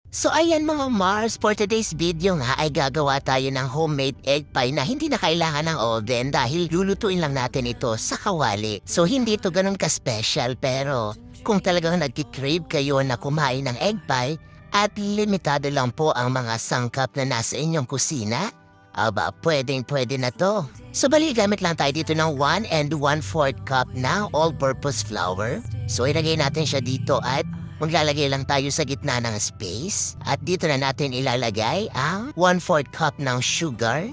So ayan mga Mars, for today's video nga ay gagawa tayo ng homemade egg pie na hindi na kailangan ng oven dahil lulutuin lang natin ito sa kawali. So hindi ito ganun ka-special pero kung talagang nagkikrave kayo na kumain ng egg pie at limitado lang po ang mga sangkap na nasa inyong kusina, aba pwedeng-pwede na to. So bali gamit lang tayo dito ng 1 and 1/4 cup na all-purpose flour. So ilagay natin siya dito at maglalagay lang tayo sa gitna ng space at dito na natin ilalagay ang 1/4 cup ng sugar,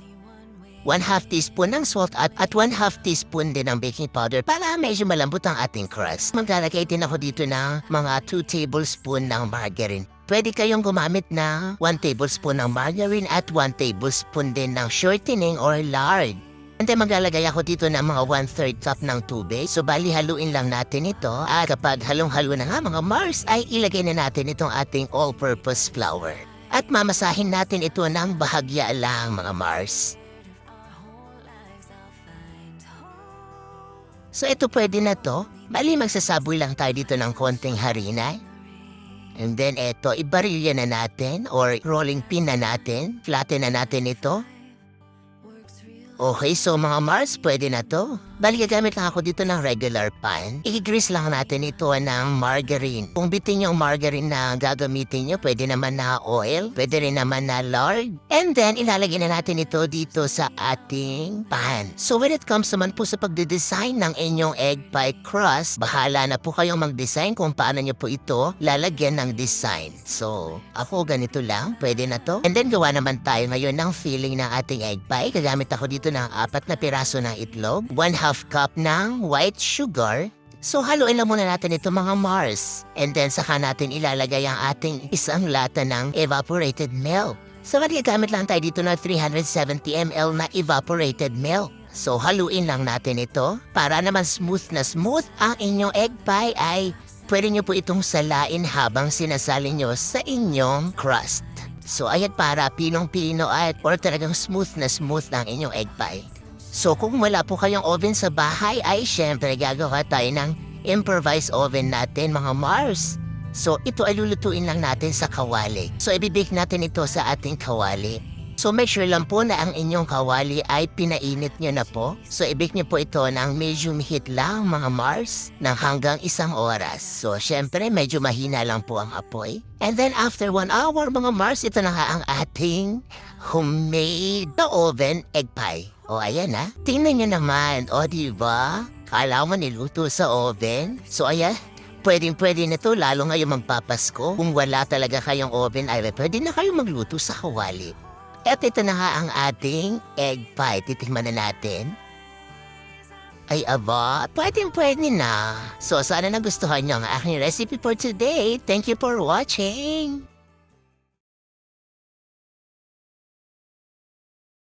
1/2 teaspoon ng salt at 1/2 teaspoon din ng baking powder para medyo malambot ang ating crust. Maglalagay din ako dito ng mga 2 tablespoon ng margarine. Pwede kayong gumamit na 1 tablespoon ng margarine at 1 tablespoon din ng shortening or lard. And then maglalagay ako dito ng mga 1/3 cup ng tubig. So bali haluin lang natin ito. At kapag halong-halo na nga mga Mars ay ilagay na natin itong ating all-purpose flour. At mamasahin natin ito ng bahagya lang mga Mars. So ito pwede na to. Bali magsasaboy lang tayo dito ng konting harina. And then eto ibarilya na natin or rolling pin na natin. Flatten na natin ito. Okay, so mga Mars, pwede na to. Bali, gagamit lang ako dito ng regular pan. I-grease lang natin ito ng margarine. Kung bitin yung margarine na gagamitin nyo, pwede naman na oil, pwede rin naman na lard. And then, ilalagay na natin ito dito sa ating pan. So when it comes naman po sa pagde-design ng inyong egg pie crust, bahala na po kayong mag-design kung paano nyo po ito lalagyan ng design. So, ako ganito lang, pwede na to. And then, gawa naman tayo ngayon ng filling ng ating egg pie. Gagamit ako dito ng 4 na piraso ng itlog, 1/2 cup ng white sugar. So haluin lang muna natin ito mga Mars. And then saka natin ilalagay ang ating isang lata ng evaporated milk. So gamit lang tayo dito na 370 ml na evaporated milk. So haluin lang natin ito para naman smooth na smooth ang inyong egg pie ay pwede nyo po itong salain habang sinasali nyo sa inyong crust. So ayan para pinong-pino at or talagang smooth ang inyong egg pie. So kung wala po kayong oven sa bahay ay syempre gagawa tayo ng improvised oven natin mga Mars. So ito ay lulutuin lang natin sa kawali. So ibibake natin ito sa ating kawali. So make sure lang po na ang inyong kawali ay pinainit nyo na po. So ibake nyo po ito ng medium heat lang mga Mars ng hanggang 1 oras. So syempre medyo mahina lang po ang apoy. And then after 1 hour mga Mars, ito na nga ang ating homemade na oven egg pie. O ayan ha, tingnan nyo naman, o diba? Kala mo niluto sa oven? So ayan, pwedeng-pwede na to lalo ngayong magpapasko. Kung wala talaga kayong oven ay pwede na kayong magluto sa kawali. At ito na nga ang ating egg pie. Titikman na natin. Ay aba, pwedeng-pwede na. So sana nagustuhan nyo ang aking recipe for today. Thank you for watching.